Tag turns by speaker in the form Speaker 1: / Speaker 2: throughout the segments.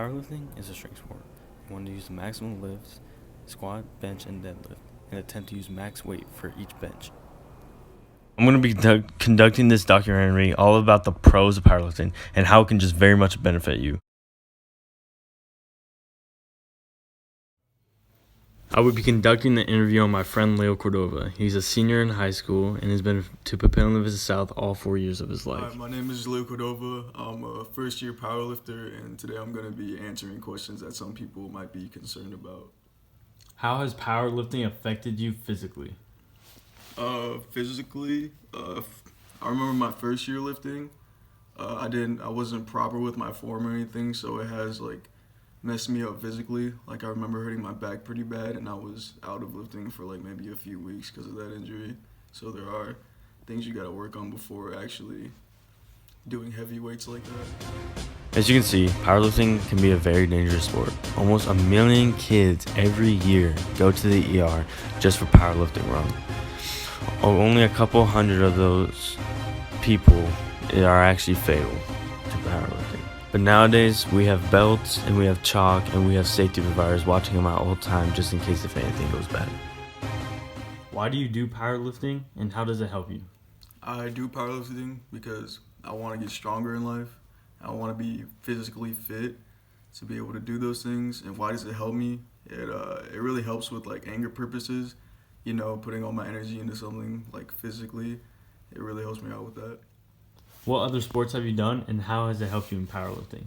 Speaker 1: Powerlifting is a strength sport. You want to use the maximum lifts, squat, bench, and deadlift, and attempt to use max weight for each bench. I'm going to be conducting this documentary all about the pros of powerlifting and how it can just very much benefit you. I would be conducting the interview on my friend Leo Cordova. He's a senior in high school and has been to Papillion Visit South all 4 years of his life.
Speaker 2: Hi, my name is Leo Cordova. I'm a first-year powerlifter, and today I'm going to be answering questions that some people might be concerned about.
Speaker 1: How has powerlifting affected you physically?
Speaker 2: Physically, I remember my first year lifting. I wasn't proper with my form or anything, so it has messed me up physically. I remember hurting my back pretty bad, and I was out of lifting for maybe a few weeks because of that injury. So there are things you got to work on before actually doing heavy weights like that.
Speaker 1: As you can see, powerlifting can be a very dangerous sport. Almost 1 million kids every year go to the ER just for powerlifting wrong. Only a couple hundred of those people are actually fatal to powerlifting. But nowadays, we have belts, and we have chalk, and we have safety providers watching them out all the time just in case if anything goes bad. Why do you do powerlifting, and how does it help you?
Speaker 2: I do powerlifting because I want to get stronger in life. I want to be physically fit to be able to do those things. And why does it help me? It really helps with anger purposes. Putting all my energy into something physically, it really helps me out with that.
Speaker 1: What other sports have you done, and how has it helped you in powerlifting?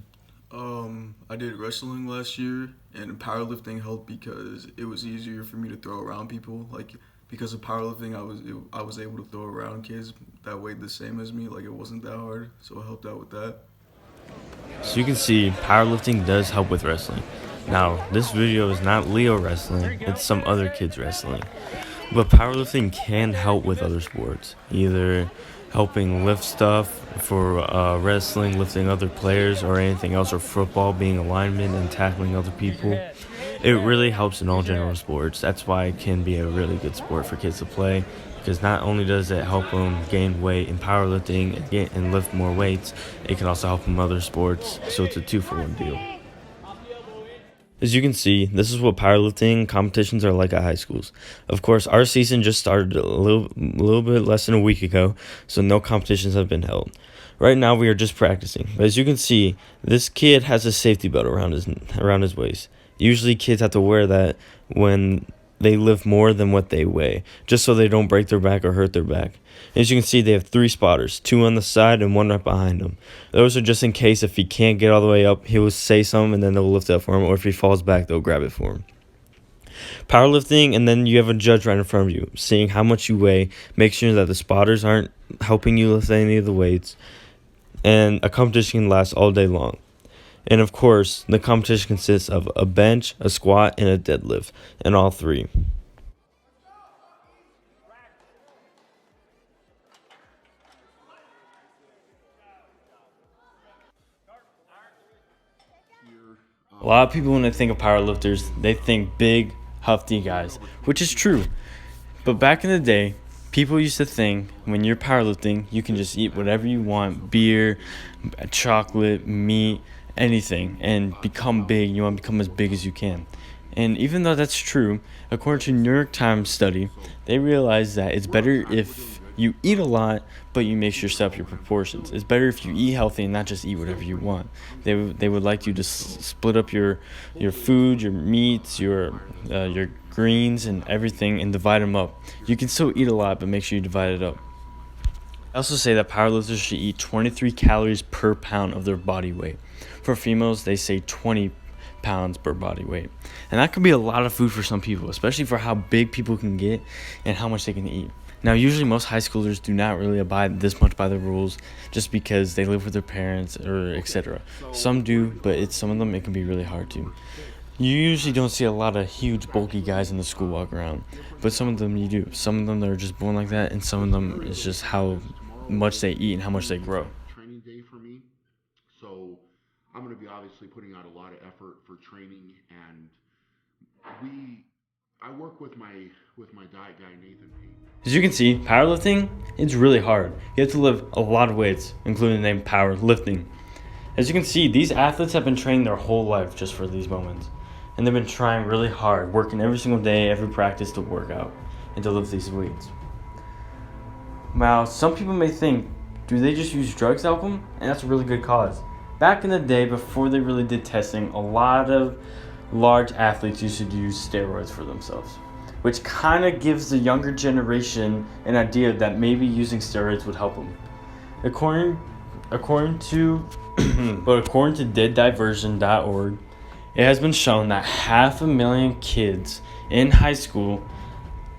Speaker 2: I did wrestling last year, and powerlifting helped because it was easier for me to throw around people. Because of powerlifting, I was able to throw around kids that weighed the same as me. It wasn't that hard, so it helped out with that.
Speaker 1: So you can see, powerlifting does help with wrestling. Now, this video is not Leo wrestling, it's some other kids wrestling. But powerlifting can help with other sports, either helping lift stuff for wrestling, lifting other players or anything else, or football, being a lineman and tackling other people. It really helps in all general sports. That's why it can be a really good sport for kids to play, because not only does it help them gain weight in powerlifting and lift more weights, it can also help them in other sports, so it's a 2-for-1 deal. As you can see, this is what powerlifting competitions are like at high schools. Of course, our season just started a little bit less than a week ago, so no competitions have been held. Right now, we are just practicing. But as you can see, this kid has a safety belt around his waist. Usually, kids have to wear that when they lift more than what they weigh, just so they don't break their back or hurt their back. As you can see, they have 3 spotters, 2 on the side and 1 right behind him. Those are just in case if he can't get all the way up, he will say something and then they'll lift it up for him, or if he falls back, they'll grab it for him. Powerlifting, and then you have a judge right in front of you, seeing how much you weigh, make sure that the spotters aren't helping you lift any of the weights, and a competition can last all day long. And of course, the competition consists of a bench, a squat, and a deadlift, and all 3. A lot of people, when they think of powerlifters, they think big, hefty guys, which is true. But back in the day, people used to think when you're powerlifting, you can just eat whatever you want, beer, chocolate, meat, anything, and become big. You want to become as big as you can. And even though that's true, according to a New York Times study, they realized that it's better if you eat a lot, but you make sure you set up your proportions. It's better if you eat healthy and not just eat whatever you want. They would like you to split up your food, your meats, your greens, and everything, and divide them up. You can still eat a lot, but make sure you divide it up. I also say that powerlifters should eat 23 calories per pound of their body weight. For females, they say 20 pounds per body weight. And that could be a lot of food for some people, especially for how big people can get and how much they can eat. Now, usually most high schoolers do not really abide this much by the rules just because they live with their parents or etc. Some do, but some of them it can be really hard to. You usually don't see a lot of huge bulky guys in the school walk around, but some of them you do. Some of them are just born like that, and some of them is just how much they eat and how much they grow.
Speaker 3: Training day for me, so I'm going to be obviously putting out a lot of effort for training, and I work with my diet guy Nathan Payne.
Speaker 1: As you can see, powerlifting, it's really hard. You have to lift a lot of weights, including the name powerlifting. As you can see, these athletes have been training their whole life just for these moments. And they've been trying really hard, working every single day, every practice to work out and to lift these weights. Now, some people may think, do they just use drugs to help them? And that's a really good cause. Back in the day, before they really did testing, a lot of large athletes used to use steroids for themselves, which kind of gives the younger generation an idea that maybe using steroids would help them. According to deaddiversion.org, it has been shown that 500,000 kids in high school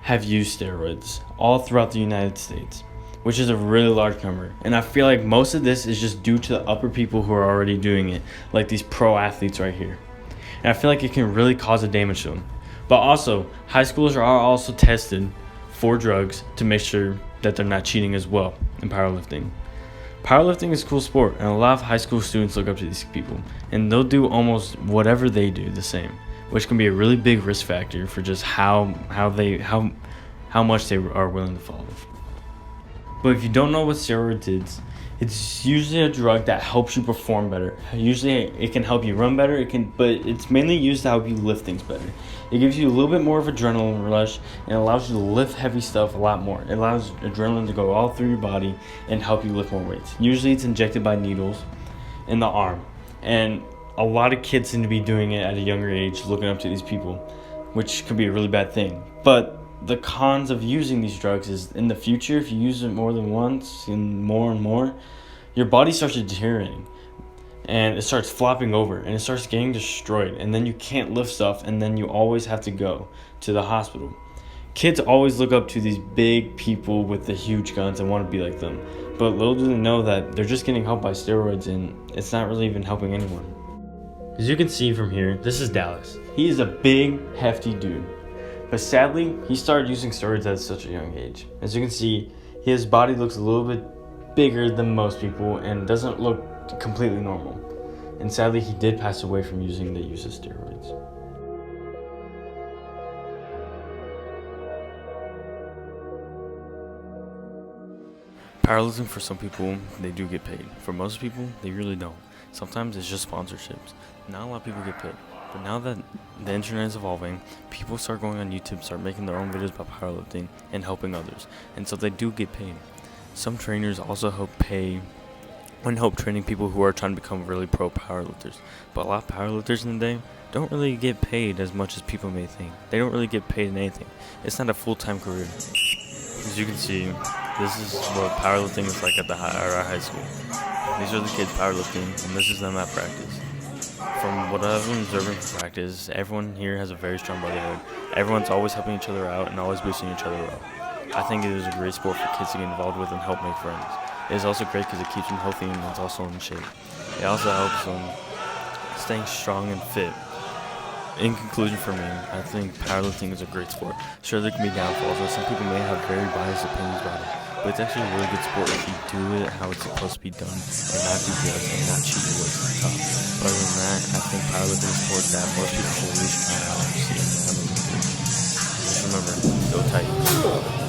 Speaker 1: have used steroids all throughout the United States, which is a really large number. And I feel like most of this is just due to the upper people who are already doing it, like these pro athletes right here. And I feel like it can really cause a damage to them. But also, high schoolers are also tested for drugs to make sure that they're not cheating as well in powerlifting. Powerlifting is a cool sport, and a lot of high school students look up to these people, and they'll do almost whatever they do the same, which can be a really big risk factor for just how much they are willing to follow. But if you don't know what steroids is, it's usually a drug that helps you perform better. Usually it can help you run better, but it's mainly used to help you lift things better. It gives you a little bit more of adrenaline rush and allows you to lift heavy stuff a lot more. It allows adrenaline to go all through your body and help you lift more weights. Usually it's injected by needles in the arm. And a lot of kids seem to be doing it at a younger age, looking up to these people, which could be a really bad thing. But the cons of using these drugs is in the future, if you use it more than once and more, your body starts deteriorating and it starts flopping over and it starts getting destroyed, and then you can't lift stuff, and then you always have to go to the hospital. Kids always look up to these big people with the huge guns and want to be like them, but little do they know that they're just getting helped by steroids and it's not really even helping anyone. As you can see from here, this is Dallas. He is a big, hefty dude. But sadly, he started using steroids at such a young age. As you can see, his body looks a little bit bigger than most people and doesn't look completely normal. And sadly, he did pass away from using the use of steroids. Powerlifting, for some people, they do get paid. For most people, they really don't. Sometimes it's just sponsorships. Not a lot of people get paid. But now that the internet is evolving, people start going on YouTube, start making their own videos about powerlifting and helping others. And so they do get paid. Some trainers also help training people who are trying to become really pro powerlifters. But a lot of powerlifters in the day don't really get paid as much as people may think. They don't really get paid in anything. It's not a full-time career. As you can see, this is what powerlifting is like at our high school. These are the kids powerlifting, and this is them at practice. From what I've been observing from practice, everyone here has a very strong brotherhood. Everyone's always helping each other out and always boosting each other up. I think it is a great sport for kids to get involved with and help make friends. It is also great because it keeps them healthy and it's also in shape. It also helps them staying strong and fit. In conclusion for me, I think powerlifting is a great sport. Sure, there can be downfalls, and some people may have very biased opinions about it, but it's actually a really good sport if you do it how it's supposed to be done and not do drugs and not cheat your way to the top. But other than that, I think powerlifting is a sport that most people should at least try out and see. Just remember, go tight.